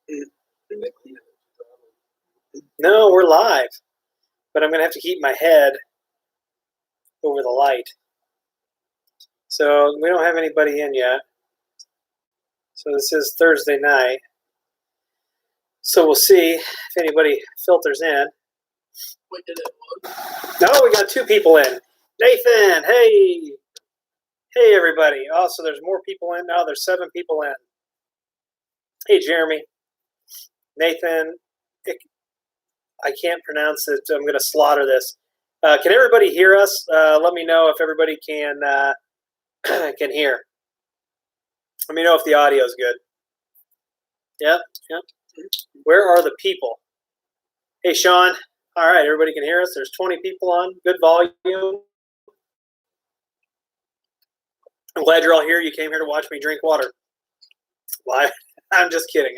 live. No, we're live. But I'm going to have to keep my head over the light. So we don't have anybody in yet. So this is Thursday night. So we'll see if anybody filters in. No, we got 2 people in. Nathan, hey. Hey, everybody. Oh, so there's more people in now. There's 7 people in. Hey, Jeremy. Nathan, I can't pronounce it. I'm going to slaughter this. Can everybody hear us? Let me know if everybody can can hear. Let me know if the audio is good. Yep. Where are the people? Hey, Sean. All right, everybody can hear us. There's 20 people on. Good volume. I'm glad you're all here. You came here to watch me drink water. Why? I'm just kidding.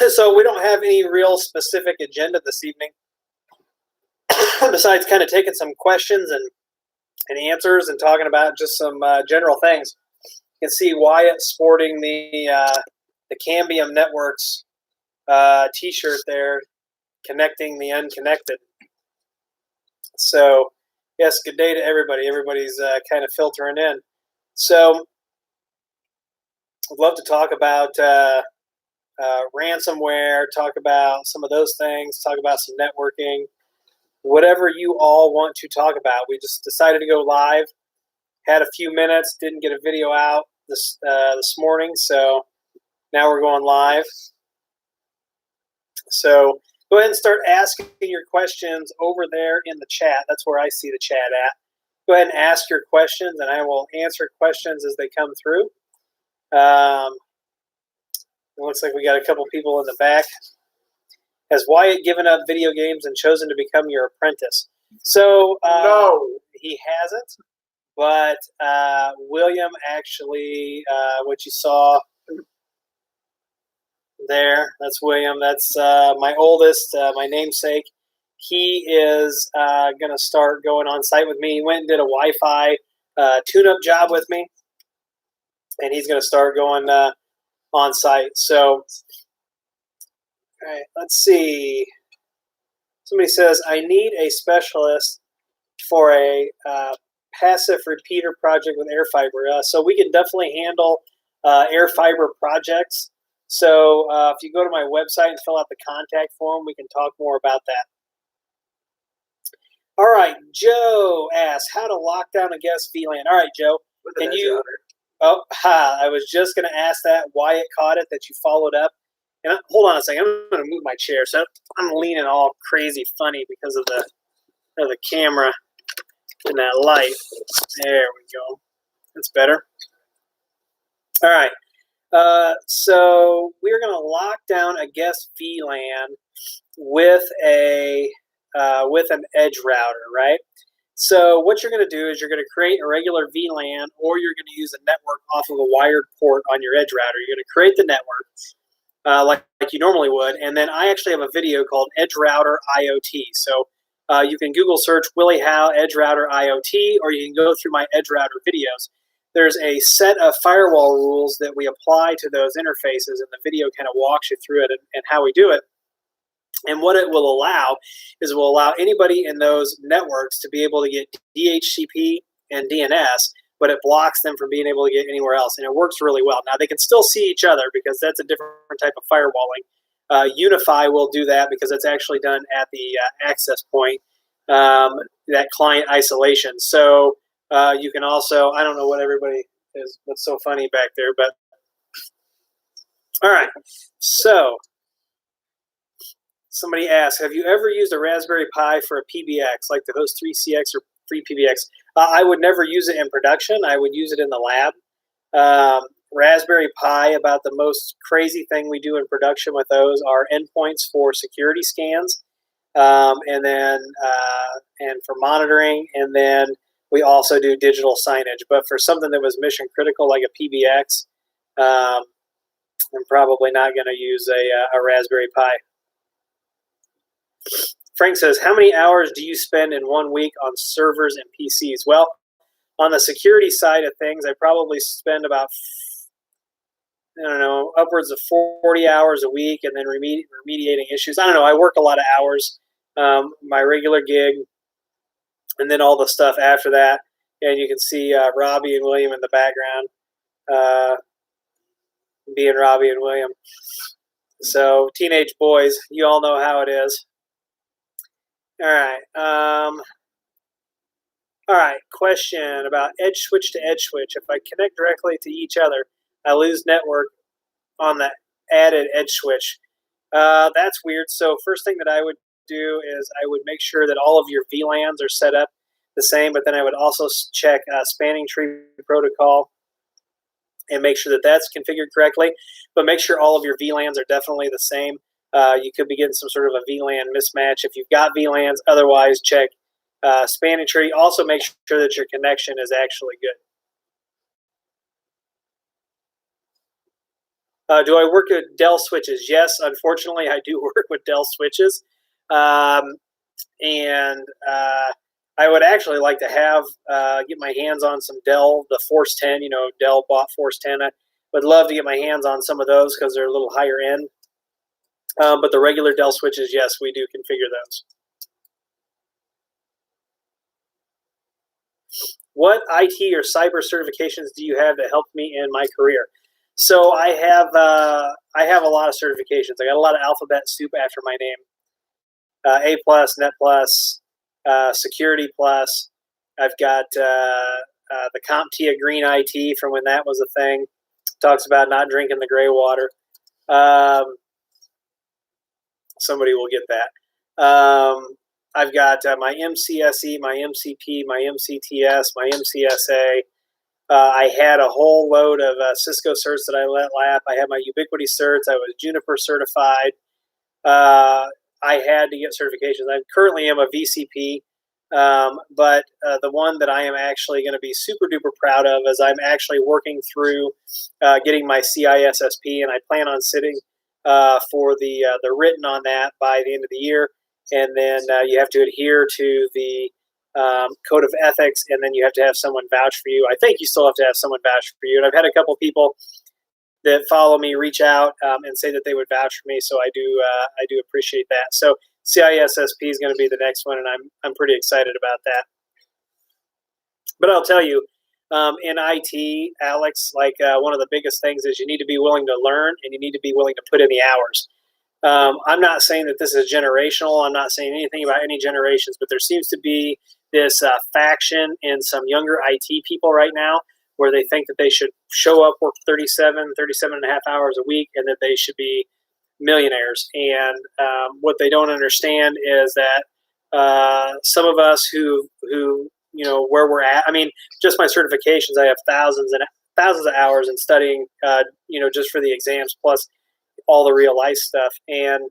So we don't have any real specific agenda this evening, besides kind of taking some questions and answers and talking about just some general things. You can see Wyatt sporting the Cambium Networks T-shirt there, connecting the unconnected. So, yes, good day to everybody. Everybody's kind of filtering in. So, I'd love to talk about ransomware, talk about some of those things, talk about some networking, whatever you all want to talk about. We just decided to go live, had a few minutes, didn't get a video out this morning, so now we're going live. So go ahead and start asking your questions over there in the chat. That's where I see the chat at. Go ahead and ask your questions, and I will answer questions as they come through. It looks like we got a couple people in the back. Has Wyatt given up video games and chosen to become your apprentice? So no, he hasn't. But William actually, what you saw there, that's William. That's my oldest, my namesake. He is going to start going on site with me. He went and did a Wi-Fi tune-up job with me, and he's going to start going on site. So, all right, let's see. Somebody says, I need a specialist for a passive repeater project with AirFiber. So we can definitely handle AirFiber projects. So if you go to my website and fill out the contact form, we can talk more about that. All right, Joe asks, how to lock down a guest VLAN. All right, Joe, can you... Oh, I was just going to ask that. Wyatt caught it, that you followed up. And hold on a second. I'm going to move my chair. So I'm leaning all crazy funny because of the camera and that light. There we go. That's better. All right. So we're going to lock down a guest VLAN with an edge router, right? So what you're going to do is you're going to create a regular VLAN, or you're going to use a network off of a wired port on your edge router. You're going to create the network like you normally would, and then I actually have a video called Edge Router IoT. So you can Google search Willie Howe Edge Router IoT, or you can go through my Edge Router videos. There's a set of firewall rules that we apply to those interfaces, and the video kind of walks you through it and how we do it. And what it will allow is it will allow anybody in those networks to be able to get DHCP and DNS, but it blocks them from being able to get anywhere else. And it works really well. Now, they can still see each other because that's a different type of firewalling. Unify will do that because it's actually done at the access point, that client isolation. So you can also, I don't know what everybody is, what's so funny back there, but all right. So somebody asks, have you ever used a Raspberry Pi for a PBX, like the Host 3CX or FreePBX? I would never use it in production. I would use it in the lab. Raspberry Pi, about the most crazy thing we do in production with those are endpoints for security scans, and for monitoring, and then we also do digital signage. But for something that was mission critical like a PBX, I'm probably not going to use a Raspberry Pi. Frank says, how many hours do you spend in 1 week on servers and PCs? Well, on the security side of things, I probably spend about I don't know, upwards of 40 hours a week, and then remediating issues. I don't know. I work a lot of hours, my regular gig, and then all the stuff after that. And you can see Robbie and William in the background, being Robbie and William. So teenage boys, you all know how it is. All right. All right. Question about edge switch to edge switch. If I connect directly to each other, I lose network on the added edge switch. That's weird. So first thing that I would do is I would make sure that all of your VLANs are set up the same, but then I would also check spanning tree protocol and make sure that that's configured correctly. But make sure all of your VLANs are definitely the same. You could be getting some sort of a VLAN mismatch if you've got VLANs. Otherwise, check spanning tree. Also, make sure that your connection is actually good. Do I work with Dell switches? Yes, unfortunately, I do work with Dell switches. And I would actually like to have get my hands on some Dell, the Force 10. You know, Dell bought Force 10. I would love to get my hands on some of those because they're a little higher end. But the regular Dell switches, yes, we do configure those. What IT or cyber certifications do you have that helped me in my career? So I have a lot of certifications. I got a lot of alphabet soup after my name. A+, Net+, Security Plus. I've got the CompTIA Green IT from when that was a thing. Talks about not drinking the gray water. Somebody will get that. I've got my MCSE, my MCP, my MCTS, my MCSA. I had a whole load of Cisco certs that I let lap. I had my Ubiquiti certs. I was Juniper certified. I had to get certifications. I currently am a VCP, but the one that I am actually going to be super duper proud of is I'm actually working through getting my CISSP, and I plan on sitting for the written on that by the end of the year. And then you have to adhere to the code of ethics, and then you have to have someone vouch for you. I think you still have to have someone vouch for you. And I've had a couple people that follow me reach out and say that they would vouch for me, so I do appreciate that. So CISSP is going to be the next one, and I'm pretty excited about that. But I'll tell you, in IT, Alex, like one of the biggest things is you need to be willing to learn, and you need to be willing to put in the hours. I'm not saying that this is generational. I'm not saying anything about any generations, but there seems to be this faction in some younger IT people right now where they think that they should show up, work 37 and a half hours a week, and that they should be millionaires. And what they don't understand is that some of us who you know where we're at. I mean, just my certifications, I have thousands of hours in studying, you know, just for the exams, plus all the real life stuff. And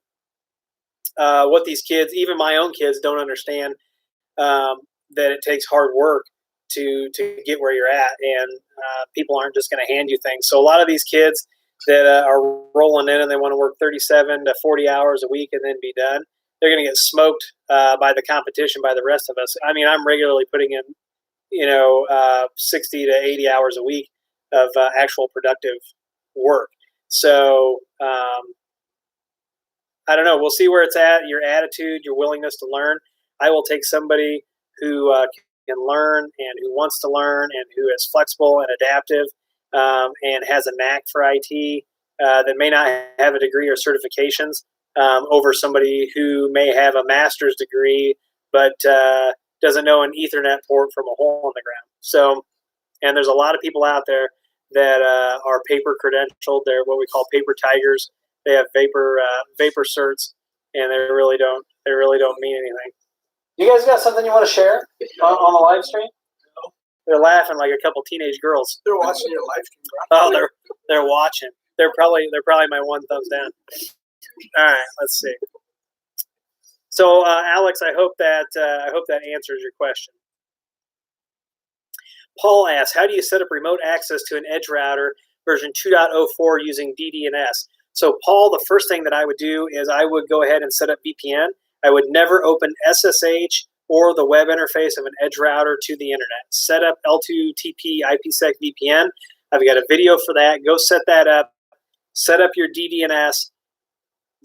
what these kids, even my own kids, don't understand that it takes hard work to get where you're at, and people aren't just going to hand you things. So a lot of these kids that are rolling in and they want to work 37 to 40 hours a week and then be done, they're going to get smoked by the competition, by the rest of us. I mean, I'm regularly putting in, you know, 60 to 80 hours a week of actual productive work. So I don't know. We'll see where it's at. Your attitude, your willingness to learn. I will take somebody who can learn and who wants to learn and who is flexible and adaptive and has a knack for IT that may not have a degree or certifications over somebody who may have a master's degree but doesn't know an Ethernet port from a hole in the ground. So, and there's a lot of people out there that are paper credentialed. They're what we call paper tigers. They have vapor certs, and they really don't mean anything. You guys got something you want to share on the live stream? No. They're laughing like a couple teenage girls. They're watching your live stream, bro. Oh, they're watching. They're probably my one thumbs down. All right, let's see. So, Alex, I hope that answers your question. Paul asks, how do you set up remote access to an edge router version 2.04 using DDNS? So, Paul, the first thing that I would do is I would go ahead and set up VPN. I would never open SSH or the web interface of an edge router to the internet. Set up L2TP IPsec VPN. I've got a video for that. Go set that up. set up your DDNS,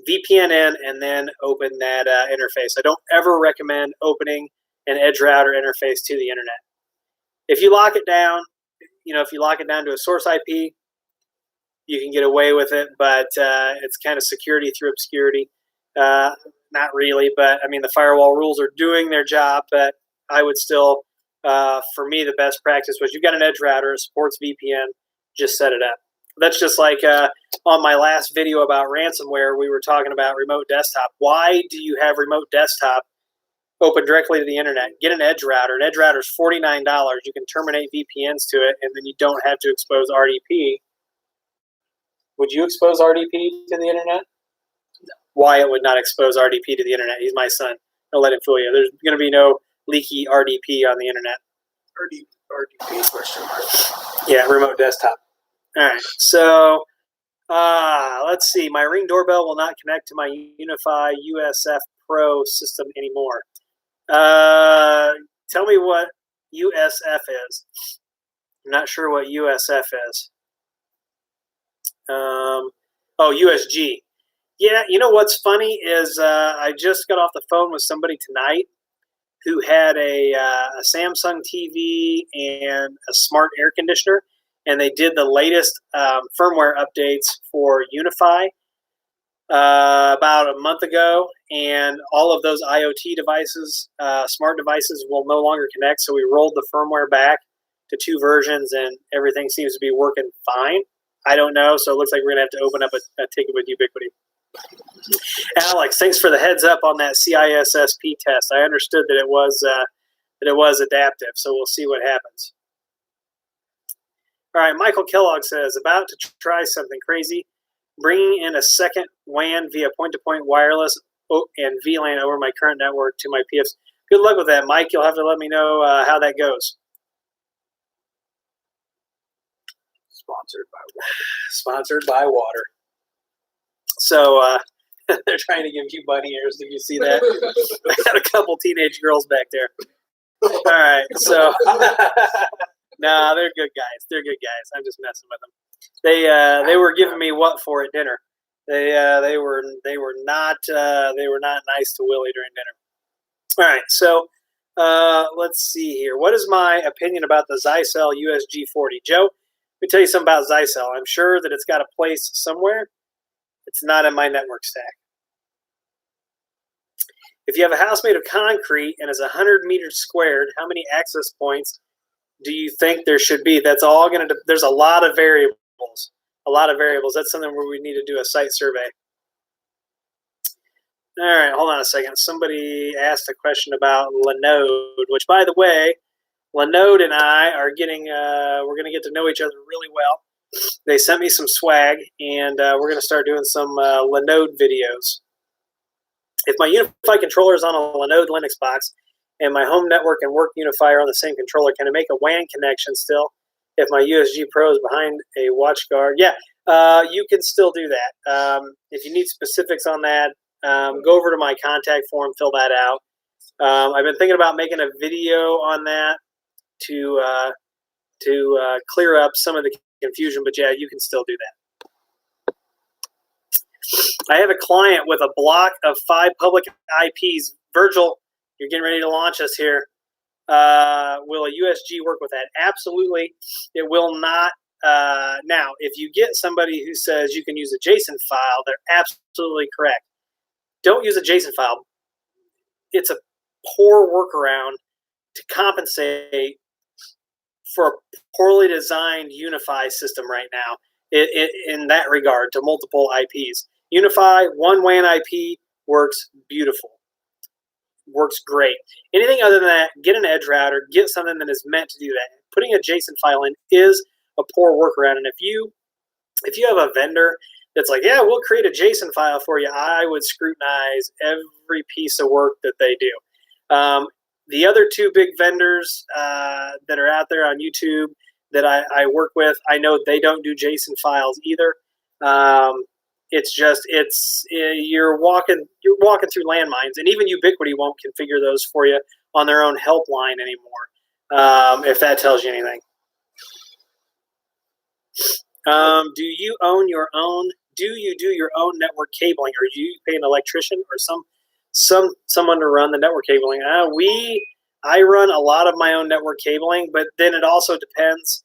VPN in, and then open that interface. I don't ever recommend opening an edge router interface to the internet. If you lock it down, if you lock it down to a source IP, you can get away with it, but it's kind of security through obscurity. Not really, but I mean, the firewall rules are doing their job, but I would still, for me, the best practice was you've got an edge router, it supports VPN, just set it up. That's just like on my last video about ransomware, we were talking about remote desktop. Why do you have remote desktop open directly to the internet? Get an edge router. An edge router is $49. You can terminate VPNs to it, and then you don't have to expose RDP. Would you expose RDP to the internet? No. Wyatt would not expose RDP to the internet. He's my son. Don't let him fool you. There's going to be no leaky RDP on the internet. RDP question mark. Yeah, remote desktop. All right. So let's see. My Ring doorbell will not connect to my UniFi USF Pro system anymore. Tell me what USF is. I'm not sure what USF is. USG. Yeah, you know what's funny is I just got off the phone with somebody tonight who had a Samsung TV and a smart air conditioner, and they did the latest firmware updates for UniFi about a month ago, and all of those IoT devices, smart devices, will no longer connect, so we rolled the firmware back to 2 versions, and everything seems to be working fine. I don't know, so it looks like we're going to have to open up a ticket with Ubiquiti. Alex, thanks for the heads up on that CISSP test. I understood that it was adaptive, so we'll see what happens. All right, Michael Kellogg says, about to try something crazy, bringing in a second WAN via point-to-point wireless and VLAN over my current network to my PFs. Good luck with that, Mike. You'll have to let me know how that goes. Sponsored by water. So they're trying to give you bunny ears. Did you see that? I had a couple teenage girls back there. All right, so no, they're good guys. They're good guys. I'm just messing with them. They were giving me what for at dinner. They were not nice to Willie during dinner. All right, so let's see here. What is my opinion about the Zycel USG40? Joe, let me tell you something about Zycel. I'm sure that it's got a place somewhere. It's not in my network stack. If you have a house made of concrete and is 100 meters squared, how many access points do you think there should be? That's all going to. There's a lot of variables. A lot of variables. That's something where we need to do a site survey. All right, hold on a second. Somebody asked a question about Linode, which, by the way, Linode and I are getting. We're going to get to know each other really well. They sent me some swag, and we're going to start doing some Linode videos. If my UniFi controller is on a Linode Linux box and my home network and work UniFi are on the same controller, can I make a WAN connection still if my USG Pro is behind a WatchGuard? Yeah, you can still do that. If you need specifics on that, go over to my contact form, fill that out. I've been thinking about making a video on that to clear up some of the confusion, but yeah, you can still do that. I have a client with a block of 5 public IPs. Virgil, you're getting ready to launch us here. Will a USG work with that? Absolutely. It will not. Now, if you get somebody who says you can use a JSON file, they're absolutely correct. Don't use a JSON file. It's a poor workaround to compensate for a poorly designed UniFi system right now in that regard to multiple IPs. UniFi, one WAN IP works beautiful. Works great. Anything other than that, get an edge router, get something that is meant to do that. Putting a JSON file in is a poor workaround. And if you have a vendor that's like, yeah, we'll create a JSON file for you, I would scrutinize every piece of work that they do. The other 2 big vendors that are out there on YouTube that I work with, I know they don't do JSON files either. You're walking through landmines, and even Ubiquiti won't configure those for you on their own help line anymore. If that tells you anything. Do you own your own? Do you do your own network cabling, or do you pay an electrician or someone to run the network cabling? I run a lot of my own network cabling, but then it also depends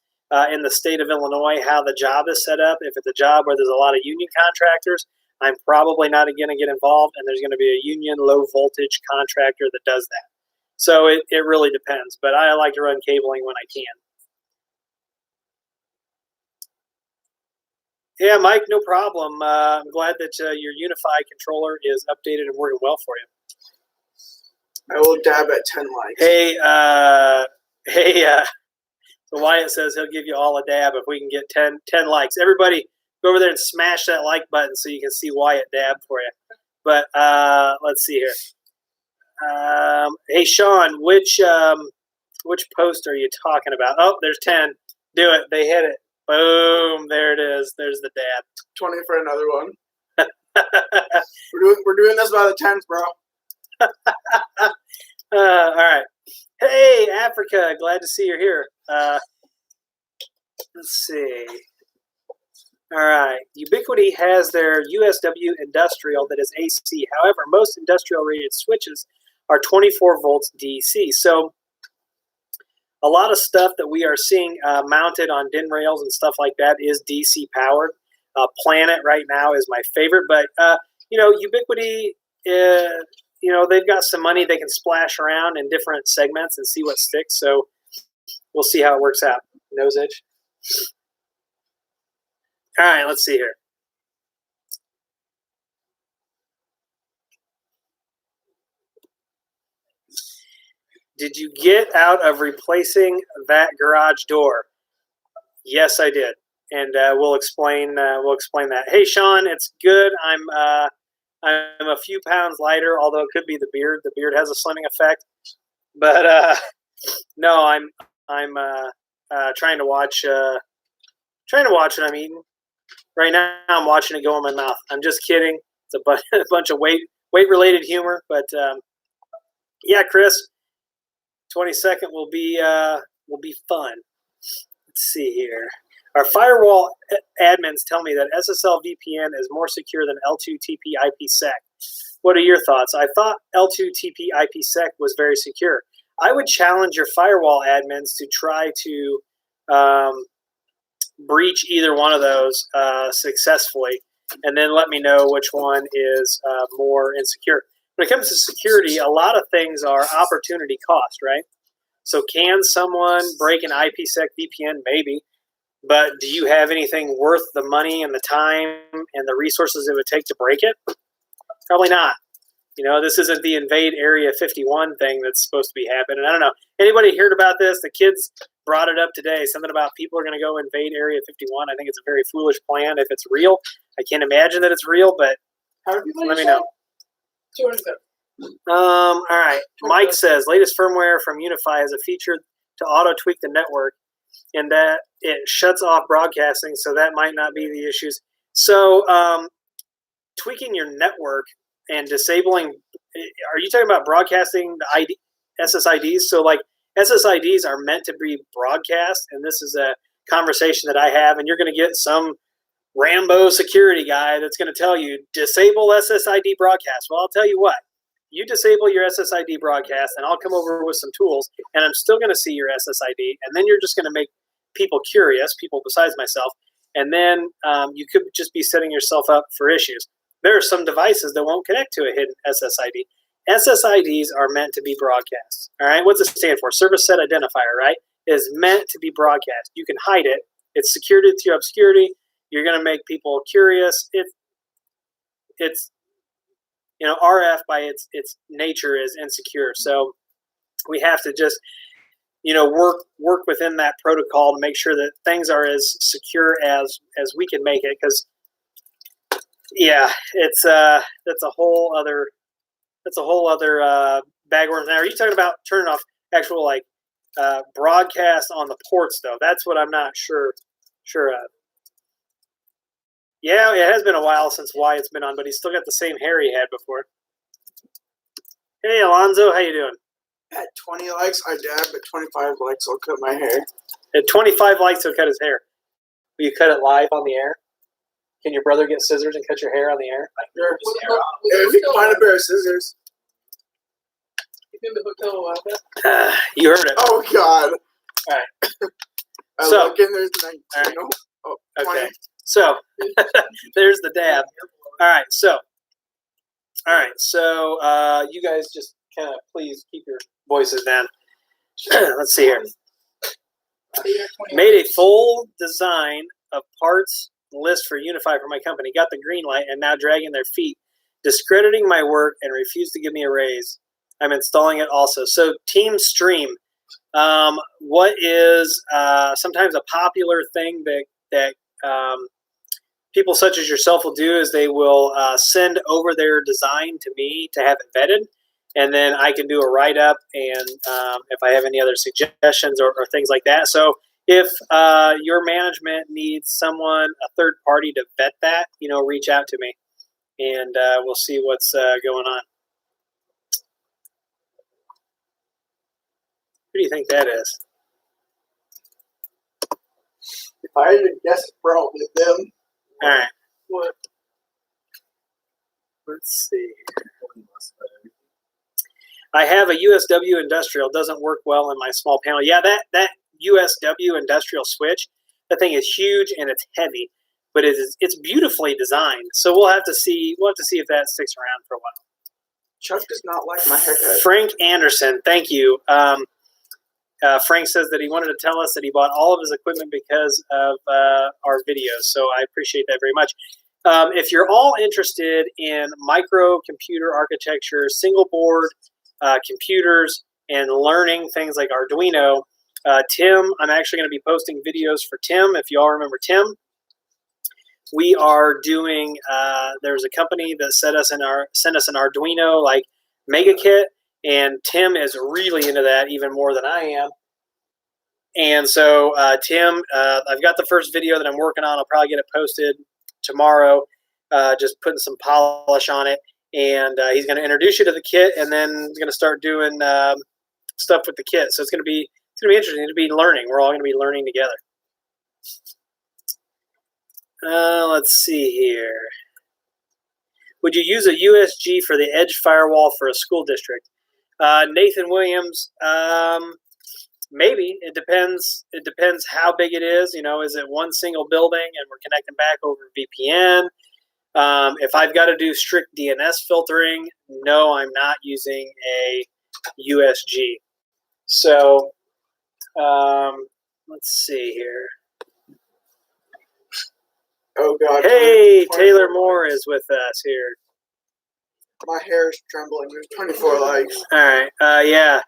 in the state of Illinois how the job is set up. If it's a job where there's a lot of union contractors, I'm probably not going to get involved, and there's going to be a union low voltage contractor that does that. So it really depends, but I like to run cabling when I can. Yeah, Mike, no problem. I'm glad that your Unify controller is updated and working well for you. I will dab at 10 likes. Hey, so Wyatt says he'll give you all a dab if we can get 10 likes. Everybody, go over there and smash that like button so you can see Wyatt dab for you. But let's see here. Hey, Sean, which post are you talking about? Oh, there's 10. Do it. They hit it. Boom. There it is. There's the dab. 20 for another one. We're doing this by the 10th, bro. All right. Hey, Africa. Glad to see you're here. Let's see. All right. Ubiquiti has their USW industrial that is AC. However, most industrial rated switches are 24 volts DC. So a lot of stuff that we are seeing mounted on DIN rails and stuff like that is DC powered. Planet right now is my favorite, but Ubiquiti, they've got some money they can splash around in different segments and see what sticks. So we'll see how it works out. Nose edge. All right, let's see here. Did you get out of replacing that garage door? Yes, I did, and we'll explain that. Hey, Sean, it's good. I'm a few pounds lighter, although it could be the beard. The beard has a slimming effect, but no, I'm trying to watch what I'm eating. Right now, I'm watching it go in my mouth. I'm just kidding. It's a bunch of weight related humor, but yeah, Chris. 22nd will be fun. Let's see here. Our firewall admins tell me that SSL VPN is more secure than L2TP IPsec. What are your thoughts? I thought L2TP IPsec was very secure. I would challenge your firewall admins to try to breach either one of those successfully, and then let me know which one is more insecure. When it comes to security, a lot of things are opportunity cost, right? So can someone break an IPsec VPN? Maybe. But do you have anything worth the money and the time and the resources it would take to break it? Probably not. This isn't the invade Area 51 thing that's supposed to be happening. I don't know. Anybody heard about this? The kids brought it up today. Something about people are going to go invade Area 51. I think it's a very foolish plan if it's real. I can't imagine that it's real, but let me know. 207. All right. Mike says latest firmware from Unify has a feature to auto tweak the network, and that it shuts off broadcasting. So that might not be the issues. So tweaking your network and disabling. Are you talking about broadcasting the SSIDs? So like SSIDs are meant to be broadcast, and this is a conversation that I have, and you're going to get some Rambo security guy that's going to tell you disable SSID broadcast. Well, I'll tell you what. You disable your SSID broadcast, and I'll come over with some tools, and I'm still going to see your SSID, and then you're just going to make people curious, people besides myself, and then you could just be setting yourself up for issues. There are some devices that won't connect to a hidden SSID. SSIDs are meant to be broadcast. All right, what's it stand for? Service Set Identifier, right? It is meant to be broadcast. You can hide it. It's secured through obscurity. You're going to make people curious. It's RF by its nature is insecure. So we have to just, work within that protocol to make sure that things are as secure as we can make it. Because, yeah, that's a whole other bag of worms. Now, are you talking about turning off actual broadcast on the ports though? That's what I'm not sure of. Yeah, it has been a while since Wyatt's been on, but he's still got the same hair he had before. Hey, Alonzo, how you doing? At 20 likes, I dab. At 25 likes, I'll cut my hair. At 25 likes, he'll cut his hair. Will you cut it live on the air? Can your brother get scissors and cut your hair on the air? Sure. If you can find a pair of scissors. You heard it. Oh God. All right. I So- look in, there's 19. All right. No? Oh, 20. Okay. So there's the dab. All right. So you guys just kind of please keep your voices down. Let's see here. Made a full design of parts list for Unify for my company. Got the green light and now dragging their feet, discrediting my work and refused to give me a raise. I'm installing it also. So Team Stream, what is sometimes a popular thing that people such as yourself will do is they will send over their design to me to have it vetted, and then I can do a write-up and if I have any other suggestions or things like that. So if your management needs someone, a third party to vet that, reach out to me, and we'll see what's going on. Who do you think that is? If I had to guess, probably them. All right. What? Let's see. I have a USW industrial. Doesn't work well in my small panel. Yeah, that USW industrial switch, that thing is huge and it's heavy, but it's beautifully designed. So we'll have to see if that sticks around for a while. Chuck does not like my haircut. Frank Anderson, thank you. Frank says that he wanted to tell us that he bought all of his equipment because of our videos. So I appreciate that very much. If you're all interested in microcomputer architecture, single board computers, and learning things like Arduino, Tim, I'm actually going to be posting videos for Tim. If you all remember Tim, we are doing. There's a company that sent us an Arduino like mega kit. And Tim is really into that even more than I am. And so, Tim, I've got the first video that I'm working on. I'll probably get it posted tomorrow, just putting some polish on it. And he's going to introduce you to the kit, and then he's going to start doing stuff with the kit. So it's going to be interesting to be learning. We're all going to be learning together. Let's see here. Would you use a USG for the edge firewall for a school district? Nathan Williams, maybe. It depends. It depends how big it is. Is it one single building and we're connecting back over VPN? If I've got to do strict DNS filtering, no, I'm not using a USG. So let's see here. Oh God. Hey, Taylor Moore is with us here. My hair is trembling. There's 24 likes. All right. Yeah.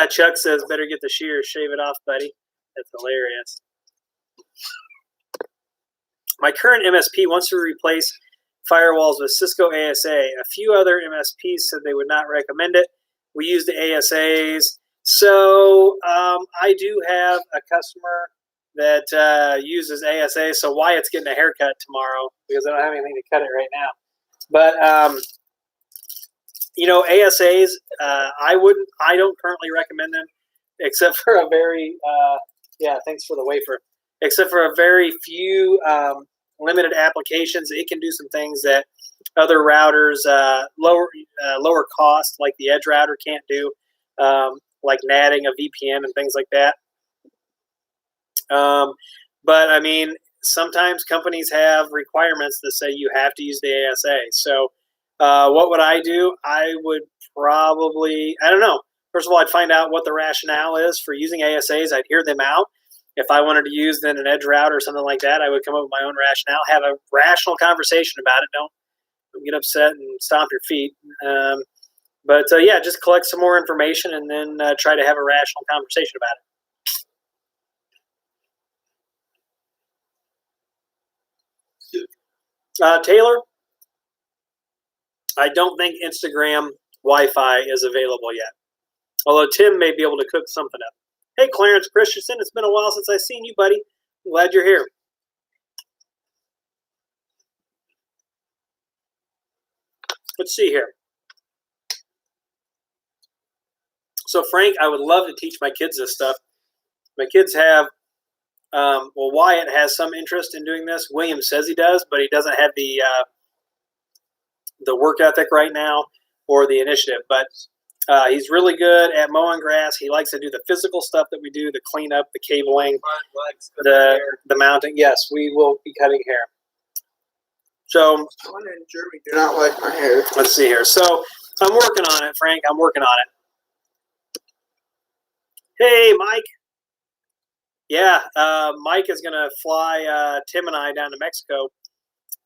Chuck says, better get the shears. Shave it off, buddy. That's hilarious. My current MSP wants to replace firewalls with Cisco ASA. A few other MSPs said they would not recommend it. We use the ASAs. So I do have a customer that uses ASA. So Wyatt's getting a haircut tomorrow because I don't have anything to cut it right now. But ASAs, I don't currently recommend them, except for a very, thanks for the wafer. Except for a very few limited applications, it can do some things that other routers, lower cost, like the Edge router, can't do, like NATing a VPN and things like that. But I mean, sometimes companies have requirements that say you have to use the ASA. So what would I do? I would probably, I don't know. First of all, I'd find out what the rationale is for using ASAs. I'd hear them out. If I wanted to use then an edge router or something like that, I would come up with my own rationale, have a rational conversation about it. Don't get upset and stomp your feet. But just collect some more information and then try to have a rational conversation about it. Taylor, I don't think Instagram Wi-Fi is available yet. Although Tim may be able to cook something up. Hey, Clarence Christensen, it's been a while since I've seen you, buddy. I'm glad you're here. Let's see here. So, Frank, I would love to teach my kids this stuff. My kids have Well, Wyatt has some interest in doing this. William says he does, but he doesn't have the work ethic right now or the initiative. But he's really good at mowing grass. He likes to do the physical stuff that we do, the cleanup, the cabling, the mounting. Yes, we will be cutting hair. So Someone in Germany do not like my hair. let's see here. So I'm working on it, Frank. I'm working on it. Hey, Mike. Yeah, Mike is going to fly Tim and I down to Mexico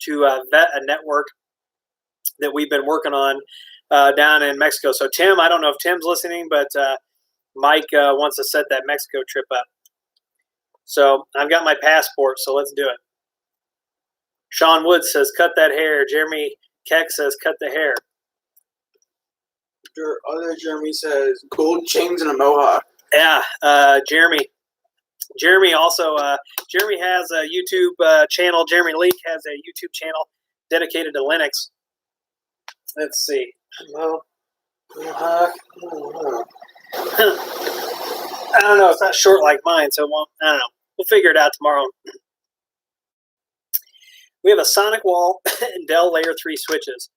to vet a network that we've been working on down in Mexico. So Tim, I don't know if Tim's listening, but Mike wants to set that Mexico trip up. So I've got my passport, so let's do it. Sean Wood says, cut that hair. Jeremy Keck says, cut the hair. Your other Jeremy says, gold chains and a mohawk. Yeah, Jeremy also, Jeremy has a YouTube channel. Jeremy Leake has a YouTube channel dedicated to Linux. Let's see. Well, I don't know. It's not short like mine, so I don't know. We'll figure it out tomorrow. We have a Sonic Wall and Dell Layer 3 switches.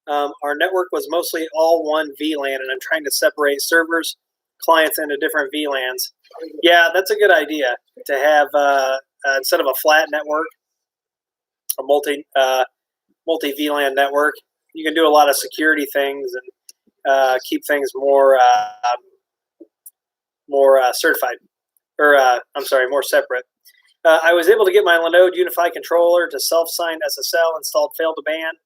Our network was mostly all one VLAN, and I'm trying to separate servers, clients into different VLANs. Yeah, that's a good idea to have, instead of a flat network, a multi VLAN network. You can do a lot of security things and keep things more certified, or I'm sorry, more separate. I was able to get my Linode Unify controller to self-signed SSL, installed failed to ban.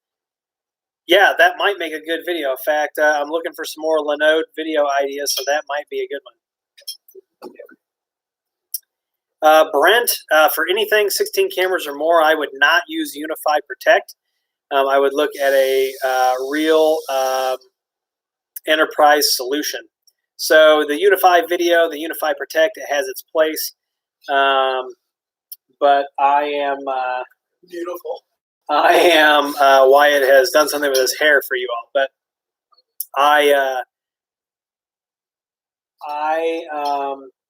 Yeah, that might make a good video. In fact, I'm looking for some more Linode video ideas, so that might be a good one. Brent, for anything 16 cameras or more, I would not use Unify Protect. I would look at a real enterprise solution. So the Unify Video, the Unify Protect, it has its place. But I am Beautiful. Wyatt has done something with his hair for you all, but I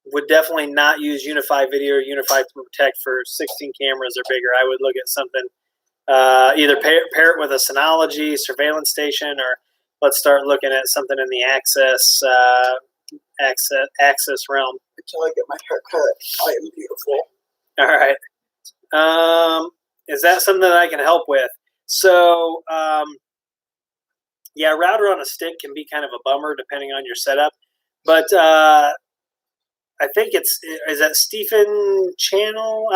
would definitely not use Unify Video or Unify Protect for 16 cameras or bigger. I would look at something, either pair it with a Synology surveillance station, or let's start looking at something in the access realm. Until I get my hair cut, I am beautiful. All right. Is that something that I can help with? So, yeah, router on a stick can be kind of a bummer depending on your setup. But I think is that Stephen Channel?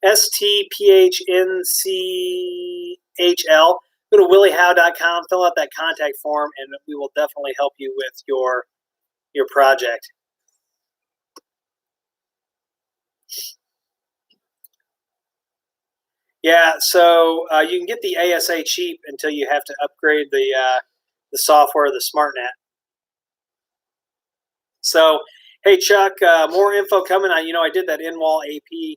STPHNCHL. Go to williehow.com, fill out that contact form, and we will definitely help you with your project. Yeah, so you can get the ASA cheap until you have to upgrade the software, the SmartNet. So, hey Chuck, more info coming. I did that in-wall AP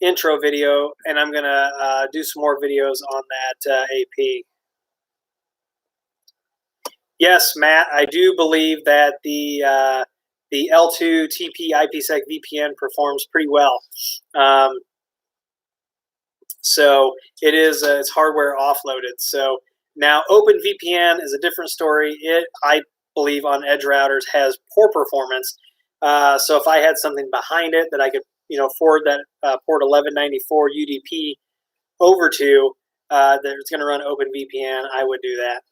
intro video, and I'm gonna do some more videos on that AP. Yes, Matt, I do believe that the L2 TP IPsec VPN performs pretty well. So it is it's hardware offloaded. So now OpenVPN is a different story. It, I believe, on edge routers has poor performance. So if I had something behind it that I could forward that port 1194 UDP over to that's going to run OpenVPN, I would do that.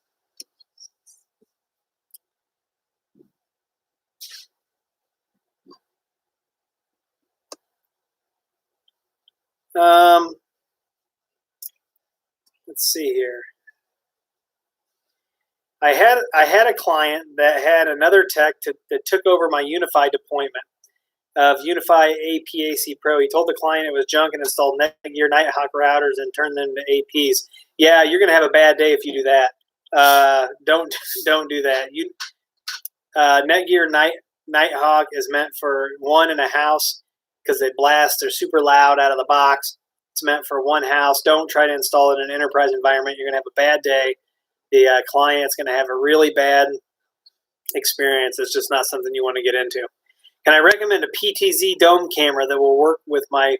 Let's see here. I had a client that had another tech that took over my Unify deployment of Unify APAC Pro. He told the client it was junk and installed Netgear Nighthawk routers and turned them to APs. Yeah, you're going to have a bad day if you do that. Don't do that. Netgear Nighthawk is meant for one in a house because they blast. They're super loud out of the box. It's meant for one house. Don't try to install it in an enterprise environment. You're going to have a bad day. The client's going to have a really bad experience. It's just not something you want to get into. Can I recommend a PTZ dome camera that will work with my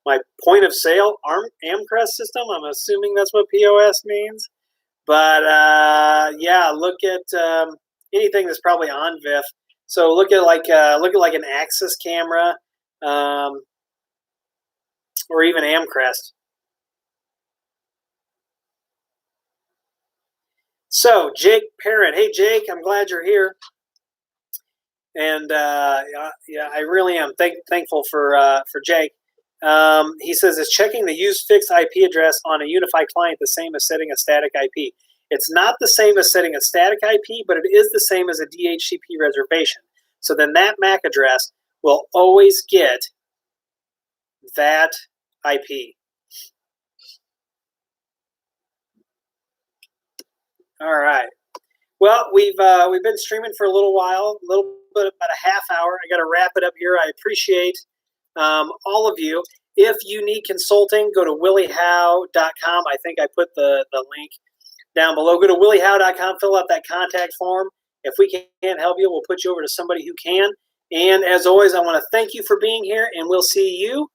my point of sale Amcrest system. I'm assuming that's what POS means. But yeah, look at anything that's probably on VIF. So look at like an Axis camera, or even Amcrest. So Jake Parrott, hey Jake, I'm glad you're here. And yeah, I really am thankful for Jake. He says, is checking the use fixed IP address on a UniFi client the same as setting a static IP? It's not the same as setting a static IP, but it is the same as a DHCP reservation. So then that MAC address will always get that IP. All right. Well, we've been streaming for a little while, a little bit, about a half hour. I got to wrap it up here. I appreciate all of you. If you need consulting, go to williehowe.com. I think I put the link down below. Go to williehowe.com, fill out that contact form. If we can't help you, we'll put you over to somebody who can. And as always, I want to thank you for being here, and we'll see you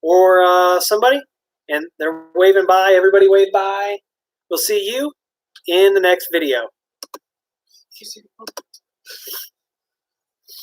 or somebody. And they're waving by. Everybody wave by. We'll see you in the next video.